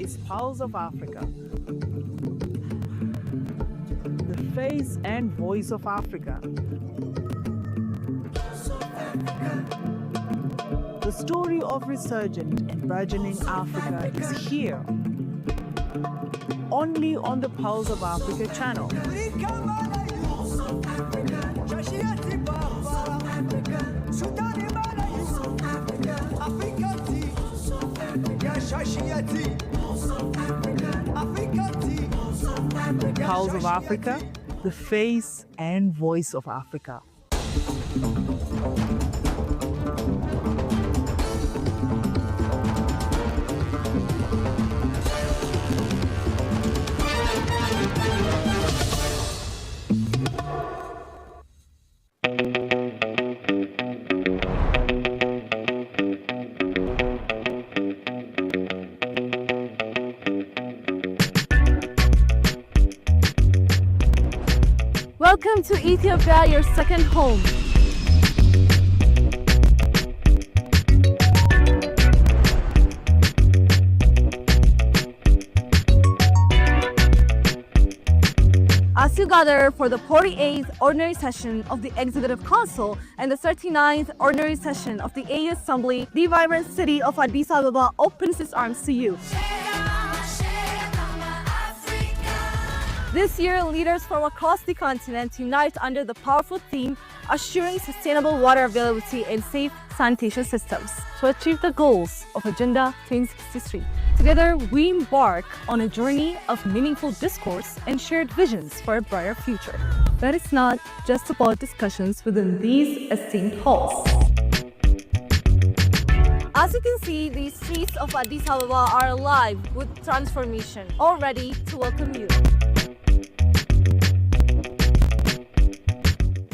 is Pulse of Africa, the face and voice of Africa. The story of resurgent and burgeoning Africa is here, only on the Pulse of Africa channel. Pulse of Africa, the face and voice of Africa. Welcome to Ethiopia, your second home. As you gather for the 48th Ordinary Session of the Executive Council and the 39th Ordinary Session of the AU Assembly, the vibrant city of Addis Ababa opens its arms to you. This year, leaders from across the continent unite under the powerful theme, assuring sustainable water availability and safe sanitation systems to achieve the goals of Agenda 2063. Together, we embark on a journey of meaningful discourse and shared visions for a brighter future. That is not just about discussions within these esteemed halls. As you can see, the streets of Addis Ababa are alive with transformation, all ready to welcome you.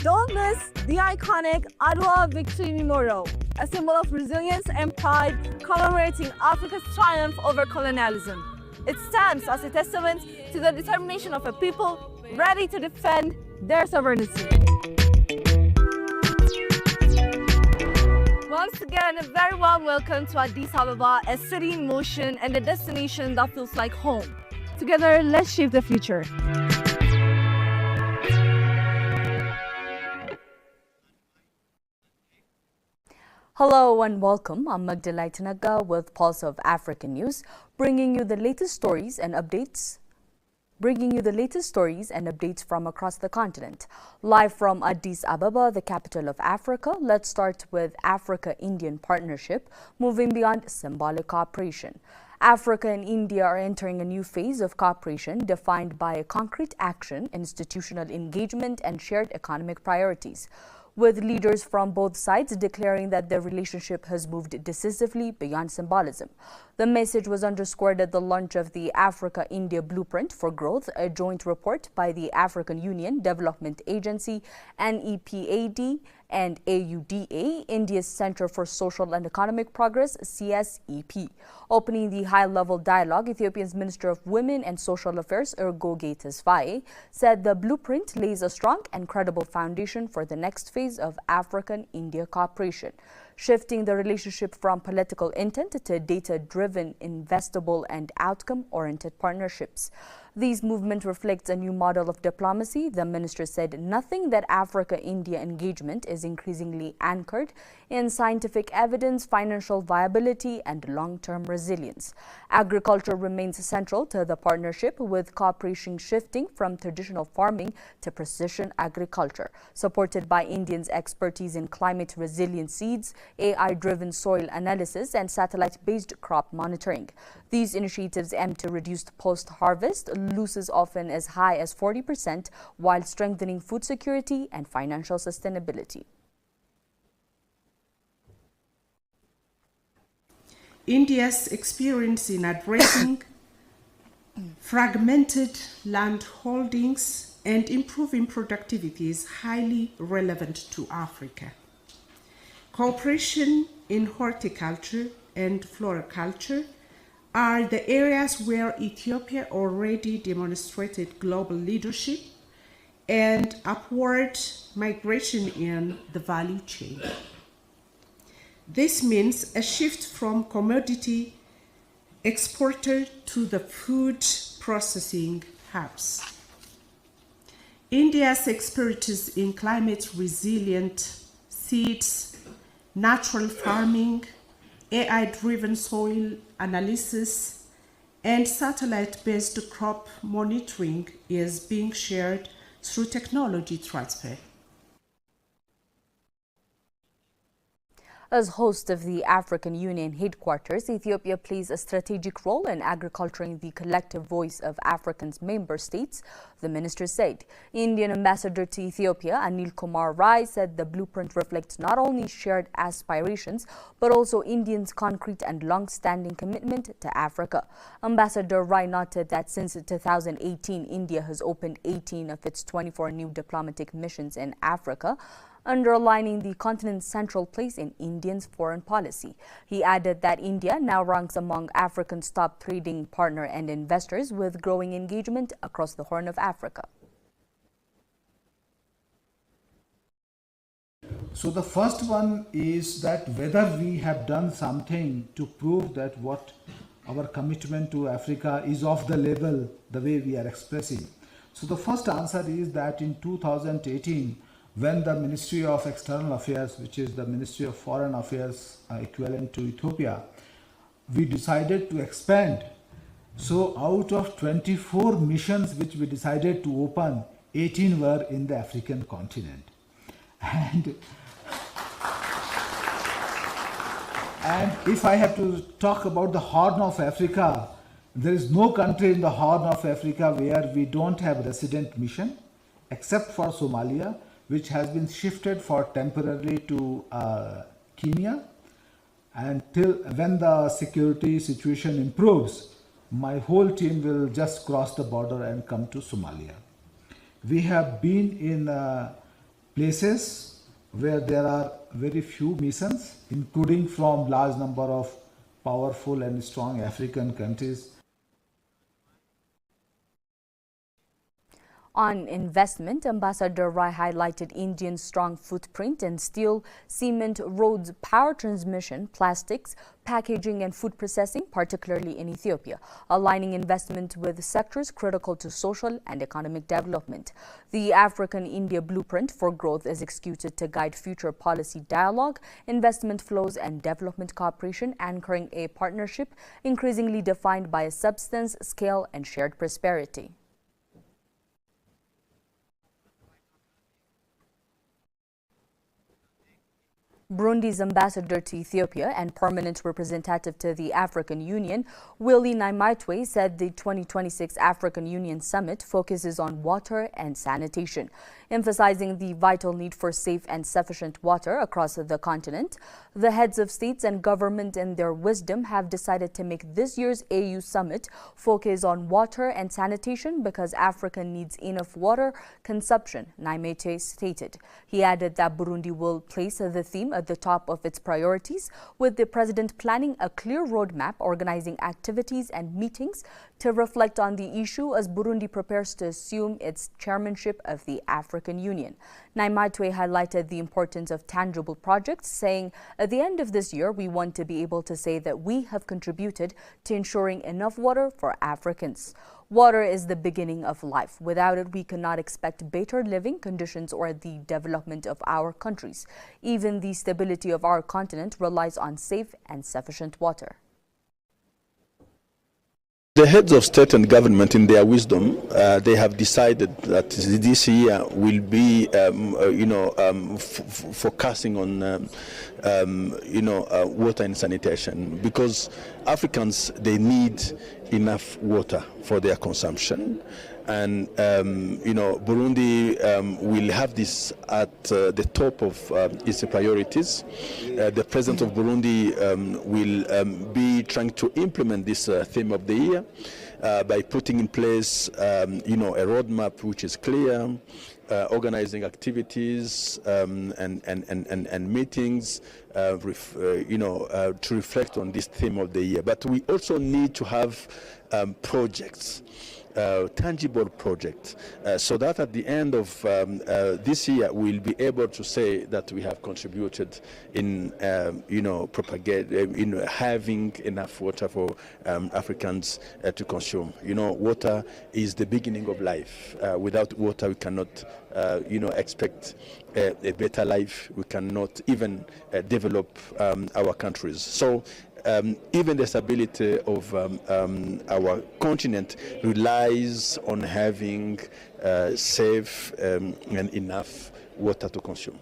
Don't miss the iconic Adwa Victory Memorial, a symbol of resilience and pride commemorating Africa's triumph over colonialism. It stands as a testament to the determination of a people ready to defend their sovereignty. Once again, a very warm welcome to Addis Ababa, a city in motion and a destination that feels like home. Together, let's shape the future. Hello and welcome. I'm Magdalena Tanaga with Pulse of African News, bringing you the latest stories and updates from across the continent. Live from Addis Ababa, the capital of Africa, let's start with Africa-Indian partnership, moving beyond symbolic cooperation. Africa and India are entering a new phase of cooperation defined by a concrete action, institutional engagement, and shared economic priorities, with leaders from both sides declaring that their relationship has moved decisively beyond symbolism. The message was underscored at the launch of the Africa-India Blueprint for Growth, a joint report by the African Union Development Agency, NEPAD, and AUDA, India's Center for Social and Economic Progress, CSEP. Opening the high-level dialogue, Ethiopia's Minister of Women and Social Affairs, Ergoge Tesfaye, said the blueprint lays a strong and credible foundation for the next phase of African-India cooperation, shifting the relationship from political intent to data-driven, investable, and outcome-oriented partnerships. These movement reflects a new model of diplomacy. The minister said nothing that Africa-India engagement is increasingly anchored in scientific evidence, financial viability, and long-term resilience. Agriculture remains central to the partnership, with cooperation shifting from traditional farming to precision agriculture, supported by India's expertise in climate resilient seeds, AI-driven soil analysis, and satellite-based crop monitoring. These initiatives aim to reduce post-harvest losses often as high as 40%, while strengthening food security and financial sustainability. India's experience in addressing fragmented land holdings and improving productivity is highly relevant to Africa. Cooperation in horticulture and floriculture are the areas where Ethiopia already demonstrated global leadership and upward migration in the value chain. This means a shift from commodity exporter to the food processing hubs. India's expertise in climate resilient seeds, natural farming, AI-driven soil analysis, and satellite-based crop monitoring is being shared through technology transfer. As host of the African Union headquarters, Ethiopia plays a strategic role in agriculturing the collective voice of Africa's member states, the minister said. Indian ambassador to Ethiopia, Anil Kumar Rai, said the blueprint reflects not only shared aspirations, but also Indians' concrete and long-standing commitment to Africa. Ambassador Rai noted that since 2018, India has opened 18 of its 24 new diplomatic missions in Africa, underlining the continent's central place in India's foreign policy. He added that India now ranks among Africa's top trading partner and investors, with growing engagement across the Horn of Africa. So the first one is that whether we have done something to prove that what our commitment to Africa is of the level, the way we are expressing. So the first answer is that in 2018, when the Ministry of External Affairs, which is the Ministry of Foreign Affairs equivalent to Ethiopia, we decided to expand. So out of 24 missions which we decided to open, 18 were in the African continent. And if I have to talk about the Horn of Africa, there is no country in the Horn of Africa where we don't have resident mission, except for Somalia, which has been shifted for temporarily to Kenya. And till when the security situation improves, my whole team will just cross the border and come to Somalia. We have been in places where there are very few missions, including from large number of powerful and strong African countries. On investment, Ambassador Rai highlighted India's strong footprint in steel, cement, roads, power transmission, plastics, packaging and food processing, particularly in Ethiopia, aligning investment with sectors critical to social and economic development. The African-India Blueprint for Growth is executed to guide future policy dialogue, investment flows and development cooperation, anchoring a partnership increasingly defined by a substance, scale and shared prosperity. Burundi's ambassador to Ethiopia and permanent representative to the African Union, Willy Naimaitwe, said the 2026 African Union Summit focuses on water and sanitation, emphasizing the vital need for safe and sufficient water across the continent. The heads of states and government, in their wisdom, have decided to make this year's AU Summit focus on water and sanitation because Africa needs enough water consumption, Naimaitwe stated. He added that Burundi will place the theme at the top of its priorities, with the president planning a clear roadmap, organizing activities and meetings to reflect on the issue as Burundi prepares to assume its chairmanship of the African Union. Naimaitwe highlighted the importance of tangible projects, saying, at the end of this year, we want to be able to say that we have contributed to ensuring enough water for Africans. Water is the beginning of life. Without it, we cannot expect better living conditions or the development of our countries. Even the stability of our continent relies on safe and sufficient water. The heads of state and government, in their wisdom, they have decided that this year will be, focusing on, water and sanitation, because Africans, they need enough water for their consumption. And, Burundi will have this at the top of its priorities. The president of Burundi will be trying to implement this theme of the year by putting in place, a roadmap which is clear, organizing activities and meetings, to reflect on this theme of the year. But we also need to have projects tangible project, so that at the end of this year we'll be able to say that we have contributed in propagate in having enough water for Africans to consume. Water is the beginning of life. Without water we cannot expect a better life. We cannot even develop our countries. So even the stability of our continent relies on having safe and enough water to consume.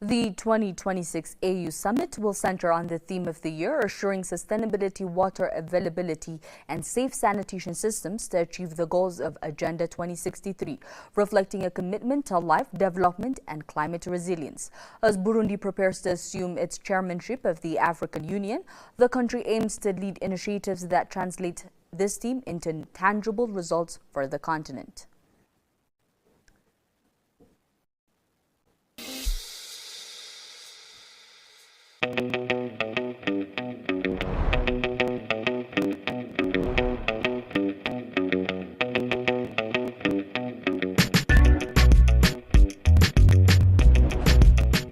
The 2026 AU Summit will center on the theme of the year, assuring sustainability, water availability, and safe sanitation systems to achieve the goals of Agenda 2063, reflecting a commitment to life, development, and climate resilience. As Burundi prepares to assume its chairmanship of the African Union, the country aims to lead initiatives that translate this theme into tangible results for the continent.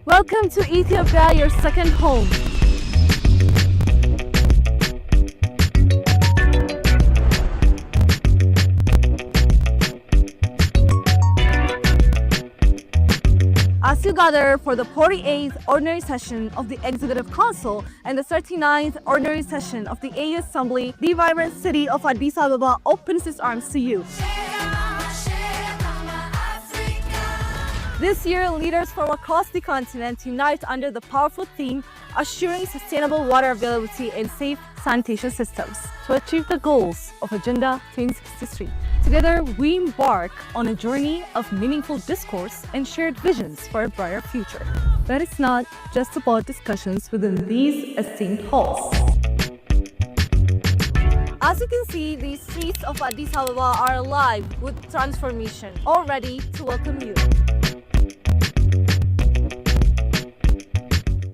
Welcome to Ethiopia, your second home. As you gather for the 48th Ordinary Session of the Executive Council and the 39th Ordinary Session of the AU Assembly, the vibrant city of Addis Ababa opens its arms to you. This year, leaders from across the continent unite under the powerful theme, assuring sustainable water availability and safe sanitation systems to achieve the goals of Agenda 2063. Together, we embark on a journey of meaningful discourse and shared visions for a brighter future. But it's not just about discussions within these esteemed halls. As you can see, the streets of Addis Ababa are alive with transformation, all ready to welcome you.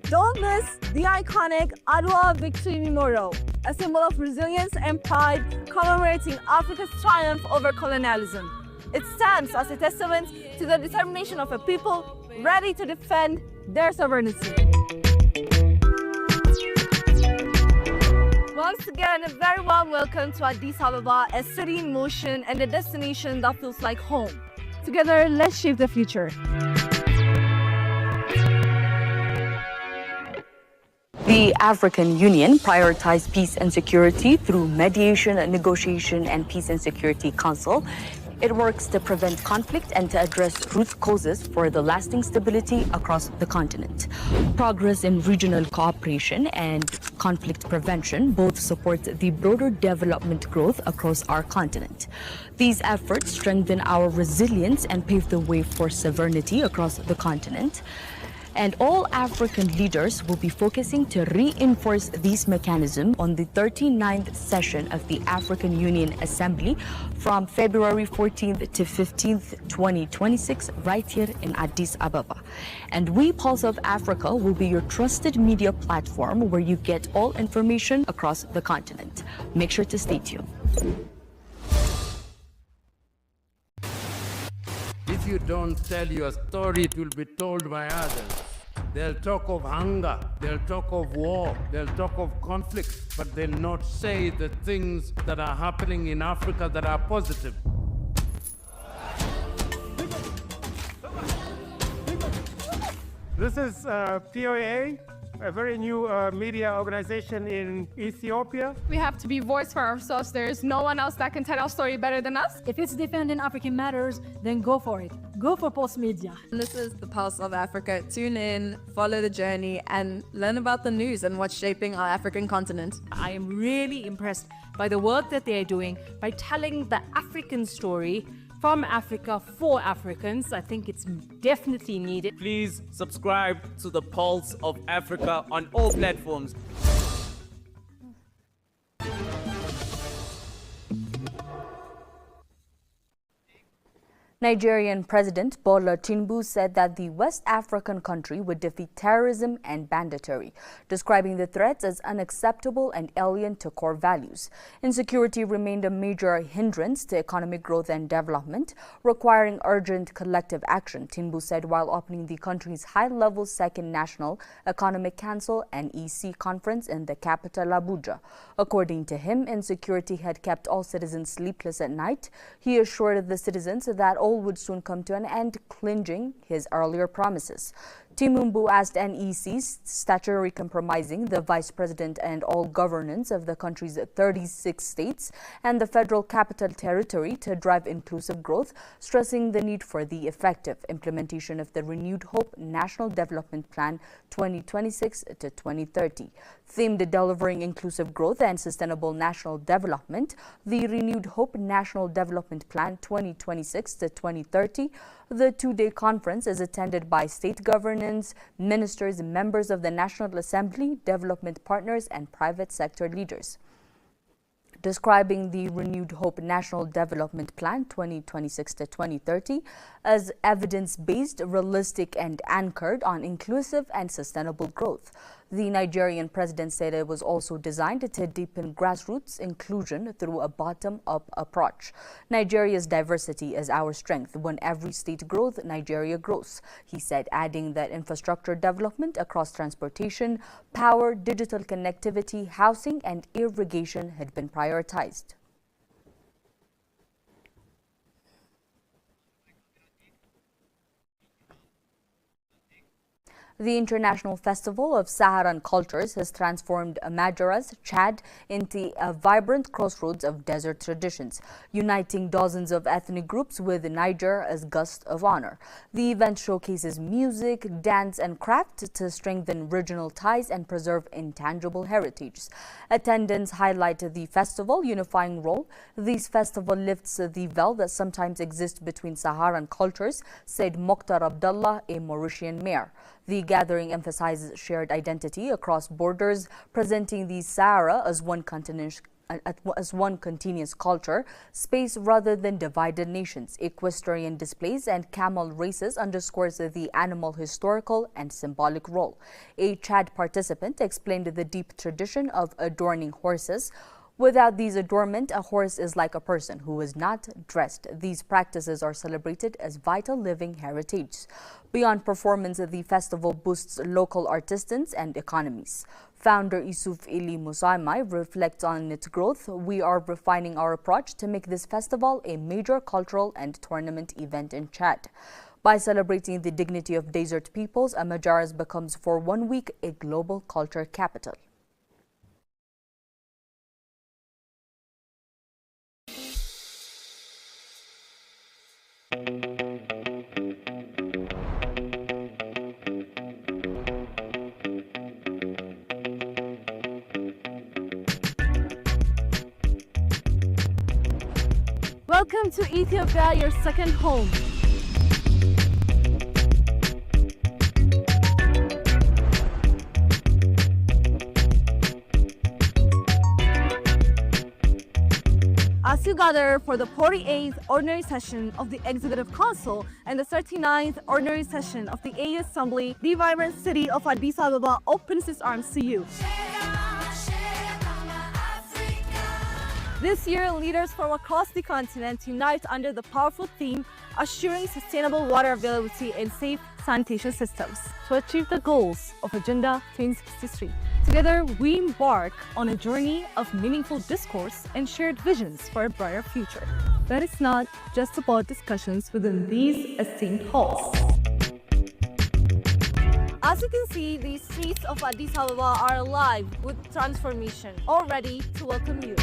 Don't miss the iconic Adwa Victory Memorial, a symbol of resilience and pride commemorating Africa's triumph over colonialism. It stands as a testament to the determination of a people ready to defend their sovereignty. Once again, a very warm welcome to Addis Ababa, a city in motion and a destination that feels like home. Together, let's shape the future. The African Union prioritized peace and security through mediation, negotiation, and Peace and Security Council. It works to prevent conflict and to address root causes for the lasting stability across the continent. Progress in regional cooperation and conflict prevention both support the broader development growth across our continent. These efforts strengthen our resilience and pave the way for sovereignty across the continent. And all African leaders will be focusing to reinforce these mechanisms on the 39th session of the African Union Assembly from February 14th to 15th, 2026, right here in Addis Ababa. And we, Pulse of Africa, will be your trusted media platform where you get all information across the continent. Make sure to stay tuned. If you don't tell your story, it will be told by others. They'll talk of hunger, they'll talk of war, they'll talk of conflict, but they'll not say the things that are happening in Africa that are positive. This is POA, a very new media organization in Ethiopia. We have to be voice for ourselves. There is no one else that can tell our story better than us. If it's defending African matters, then go for it. Go for Pulse Media. This is the Pulse of Africa. Tune in, follow the journey, and learn about the news and what's shaping our African continent. I am really impressed by the work that they are doing by telling the African story from Africa for Africans. I think it's definitely needed. Please subscribe to the Pulse of Africa on all platforms. Nigerian President Bola Tinubu said that the West African country would defeat terrorism and banditry, describing the threats as unacceptable and alien to core values. Insecurity remained a major hindrance to economic growth and development, requiring urgent collective action, Tinubu said while opening the country's high-level Second National Economic Council (NEC) conference in the capital Abuja. According to him, insecurity had kept all citizens sleepless at night. He assured the citizens that all would soon come to an end, clinging his earlier promises. Tinubu asked NEC's statutory compromising the vice president and all governance of the country's 36 states and the federal capital territory to drive inclusive growth, stressing the need for the effective implementation of the Renewed Hope National Development Plan 2026 to 2030. Themed delivering inclusive growth and sustainable national development, the Renewed Hope National Development Plan 2026 to 2030, the two-day conference is attended by state governance, ministers, members of the National Assembly, development partners, and private sector leaders. Describing the Renewed Hope National Development Plan 2026 to 2030 as evidence-based, realistic, and anchored on inclusive and sustainable growth. The Nigerian president said it was also designed to deepen grassroots inclusion through a bottom-up approach. Nigeria's diversity is our strength. When every state grows, Nigeria grows, he said, adding that infrastructure development across transportation, power, digital connectivity, housing, and irrigation had been prioritized. The International Festival of Saharan Cultures has transformed Majora's, Chad, into a vibrant crossroads of desert traditions, uniting dozens of ethnic groups with Niger as guest of honor. The event showcases music, dance, and craft to strengthen regional ties and preserve intangible heritage. Attendants highlight the festival's unifying role. This festival lifts the veil that sometimes exists between Saharan cultures, said Mokhtar Abdallah, a Mauritian mayor. The gathering emphasizes shared identity across borders, presenting the Sahara as one continuous culture space rather than divided nations. Equestrian displays and camel races underscores the animal historical and symbolic role. A Chad participant explained the deep tradition of adorning horses. Without these adornment, a horse is like a person who is not dressed. These practices are celebrated as vital living heritage. Beyond performance, the festival boosts local artisans and economies. Founder Isuf Ili Musaimai reflects on its growth. We are refining our approach to make this festival a major cultural and tournament event in Chad. By celebrating the dignity of desert peoples, Majora's becomes for 1 week a global culture capital. Welcome to Ethiopia, your second home. As you gather for the 48th Ordinary Session of the Executive Council and the 39th Ordinary Session of the AU Assembly, the vibrant city of Addis Ababa opens its arms to you. This year, leaders from across the continent unite under the powerful theme, assuring sustainable water availability and safe sanitation systems to achieve the goals of Agenda 2063. Together, we embark on a journey of meaningful discourse and shared visions for a brighter future. But it's not just about discussions within these esteemed halls. As you can see, the streets of Addis Ababa are alive with transformation, all ready to welcome you.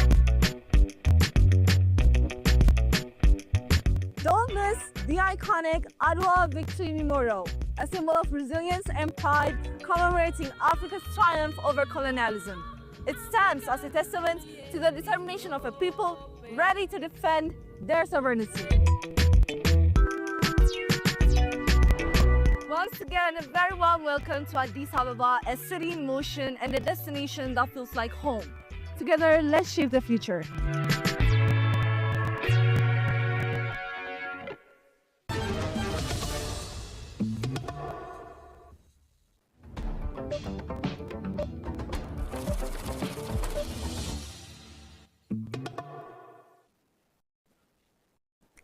Don't miss the iconic Adwa Victory Memorial, a symbol of resilience and pride commemorating Africa's triumph over colonialism. It stands as a testament to the determination of a people ready to defend their sovereignty. Once again, a very warm welcome to Addis Ababa, a city in motion and a destination that feels like home. Together, let's shape the future.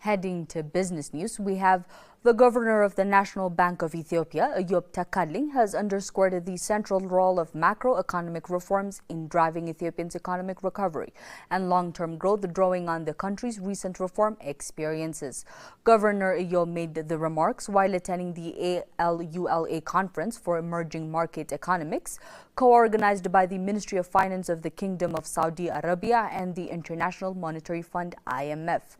Heading to business news, we have the governor of the National Bank of Ethiopia, Eyob Takaling, has underscored the central role of macroeconomic reforms in driving Ethiopia's economic recovery and long-term growth, drawing on the country's recent reform experiences. Governor Eyob made the remarks while attending the ALULA conference for emerging market economics, co-organized by the Ministry of Finance of the Kingdom of Saudi Arabia and the International Monetary Fund (IMF).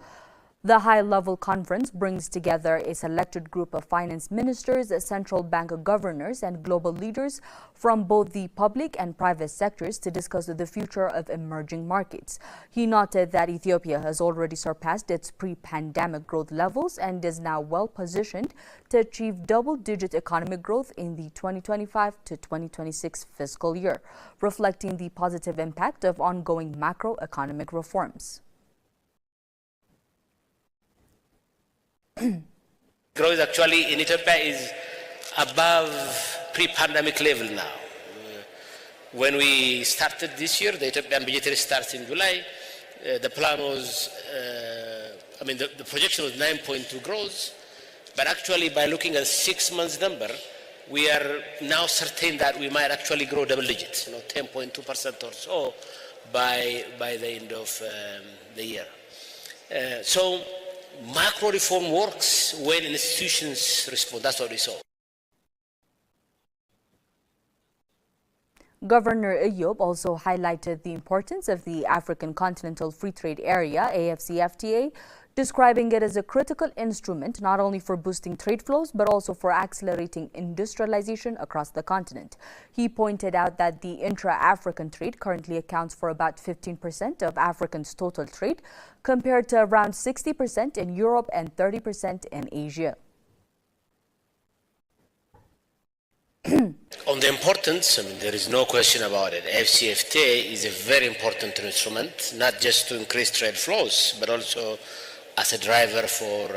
The high-level conference brings together a selected group of finance ministers, central bank governors, and global leaders from both the public and private sectors to discuss the future of emerging markets. He noted that Ethiopia has already surpassed its pre-pandemic growth levels and is now well-positioned to achieve double-digit economic growth in the 2025 to 2026 fiscal year, reflecting the positive impact of ongoing macroeconomic reforms. Growth actually in Ethiopia is above pre-pandemic level now. When we started this year, the Ethiopian budgetary starts in July. The plan was, the projection was 9.2 growth, but actually by looking at 6 months number, we are now certain that we might actually grow double digits, 10.2% or so by the end of the year. So macro reform works when institutions respond. That's what we saw. Governor Eyob also highlighted the importance of the African Continental Free Trade Area, AfCFTA, describing it as a critical instrument not only for boosting trade flows but also for accelerating industrialization across the continent. He pointed out that the intra-African trade currently accounts for about 15% of Africans' total trade, compared to around 60% in Europe and 30% in Asia. On the importance, there is no question about it. AfCFTA is a very important instrument, not just to increase trade flows, but also as a driver for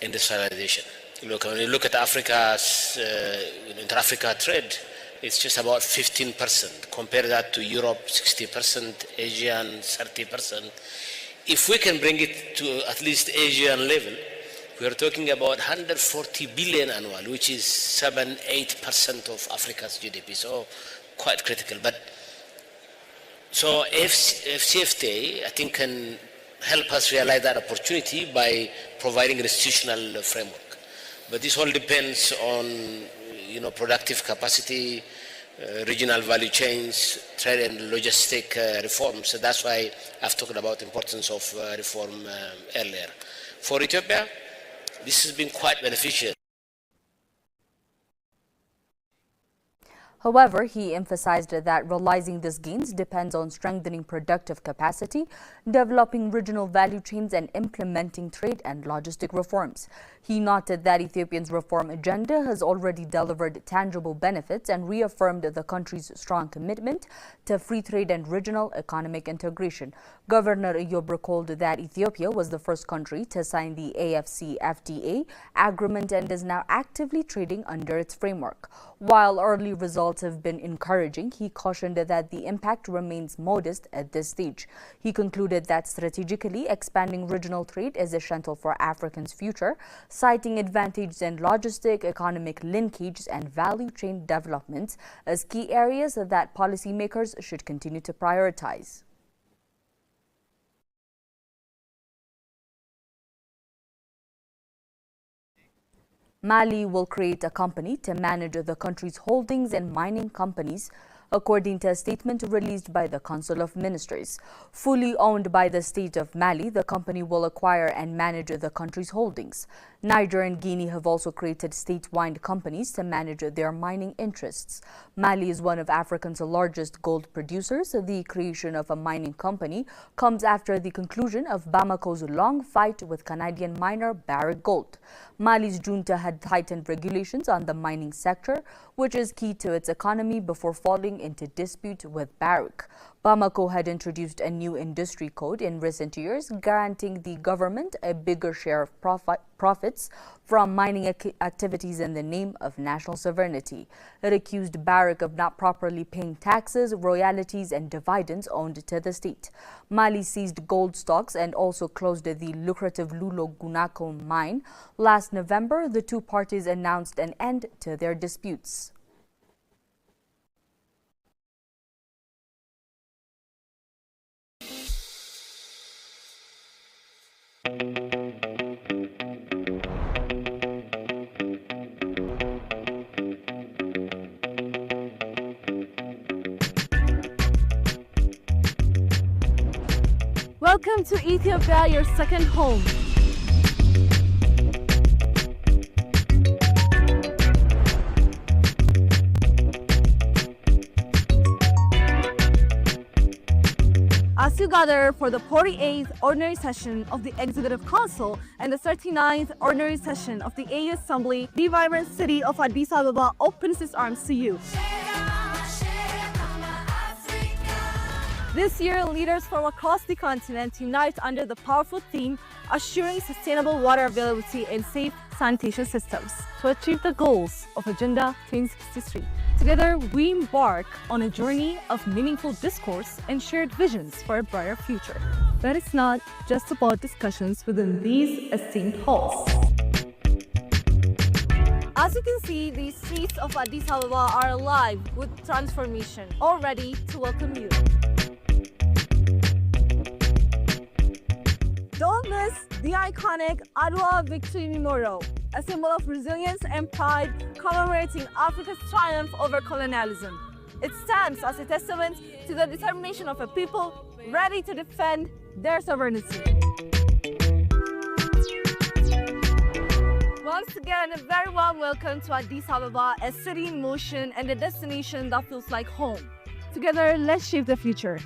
industrialization. When you look at Africa's inter-Africa trade, it's just about 15%. Compare that to Europe, 60%, Asian, 30%. If we can bring it to at least Asian level, we are talking about 140 billion annual, which is 7-8% of Africa's GDP. So quite critical. But so AfCFTA, I think, can help us realize that opportunity by providing an institutional framework. But this all depends on productive capacity, regional value chains, trade and logistic reforms. So that's why I've talked about the importance of reform earlier. For Ethiopia, this has been quite beneficial. However, he emphasized that realizing these gains depends on strengthening productive capacity, developing regional value chains, and implementing trade and logistic reforms. He noted that Ethiopia's reform agenda has already delivered tangible benefits and reaffirmed the country's strong commitment to free trade and regional economic integration. Governor Eyob recalled that Ethiopia was the first country to sign the AfCFTA agreement and is now actively trading under its framework. While early results have been encouraging, he cautioned that the impact remains modest at this stage. He concluded that strategically expanding regional trade is essential for Africa's future, citing advantages in logistic, economic linkages, and value chain developments as key areas that policymakers should continue to prioritize. Mali will create a company to manage the country's holdings in mining companies, according to a statement released by the Council of Ministers. Fully owned by the state of Mali, the company will acquire and manage the country's holdings. Niger and Guinea have also created statewide companies to manage their mining interests. Mali is one of Africa's largest gold producers. The creation of a mining company comes after the conclusion of Bamako's long fight with Canadian miner Barrick Gold. Mali's junta had tightened regulations on the mining sector, which is key to its economy, before falling into dispute with Barrick. Bamako had introduced a new industry code in recent years, granting the government a bigger share of profits from mining activities in the name of national sovereignty. It accused Barrick of not properly paying taxes, royalties and dividends owed to the state. Mali seized gold stocks and also closed the lucrative Lulo Gunako mine. Last November, the two parties announced an end to their disputes. Welcome to Ethiopia, your second home. As you gather for the 48th Ordinary Session of the Executive Council and the 39th Ordinary Session of the AU Assembly, the vibrant city of Addis Ababa opens its arms to you. This year, leaders from across the continent unite under the powerful theme, assuring sustainable water availability and safe sanitation systems to achieve the goals of Agenda 2063. Together, we embark on a journey of meaningful discourse and shared visions for a brighter future. But it's not just about discussions within these esteemed halls. As you can see, the streets of Addis Ababa are alive with transformation, all ready to welcome you. Don't miss the iconic Adwa Victory Memorial, a symbol of resilience and pride commemorating Africa's triumph over colonialism. It stands as a testament to the determination of a people ready to defend their sovereignty. Once again, a very warm welcome to Addis Ababa, a city in motion and a destination that feels like home. Together, let's shape the future.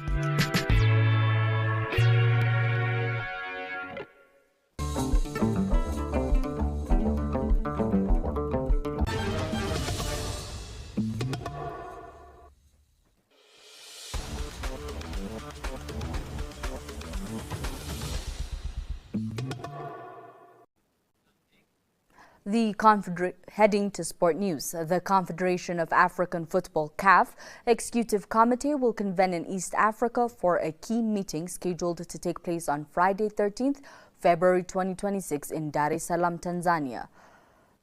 Heading to sport news, the Confederation of African Football (CAF) Executive Committee will convene in East Africa for a key meeting scheduled to take place on Friday, 13th February 2026 in Dar es Salaam, Tanzania.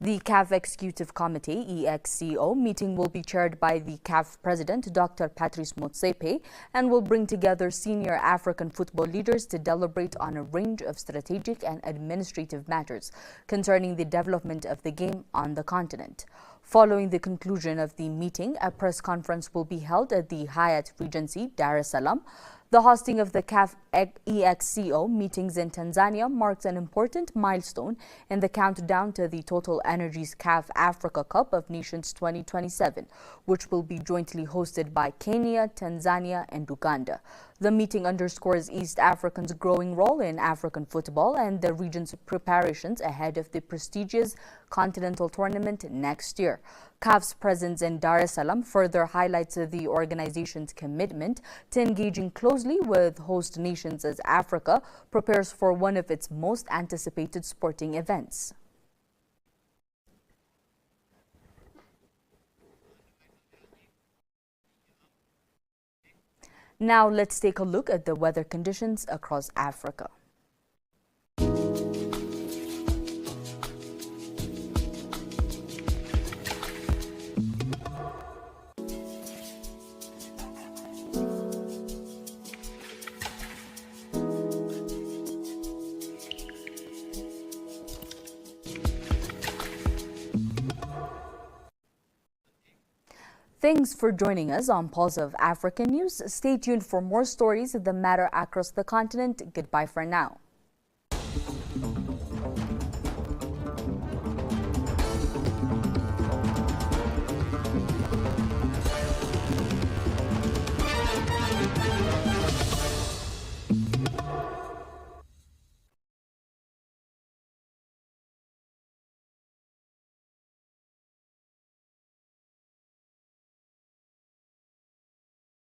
The CAF Executive Committee (EXCO) meeting will be chaired by the CAF President, Dr. Patrice Motsepe, and will bring together senior African football leaders to deliberate on a range of strategic and administrative matters concerning the development of the game on the continent. Following the conclusion of the meeting, a press conference will be held at the Hyatt Regency, Dar es Salaam. The hosting of the CAF EXCO meetings in Tanzania marks an important milestone in the countdown to the Total Energies CAF Africa Cup of Nations 2027, which will be jointly hosted by Kenya, Tanzania, and Uganda. The meeting underscores East Africa's growing role in African football and the region's preparations ahead of the prestigious continental tournament next year. CAF's presence in Dar es Salaam further highlights the organization's commitment to engaging closely with host nations as Africa prepares for one of its most anticipated sporting events. Now let's take a look at the weather conditions across Africa. Thanks for joining us on Pulse of African News. Stay tuned for more stories that matter across the continent. Goodbye for now.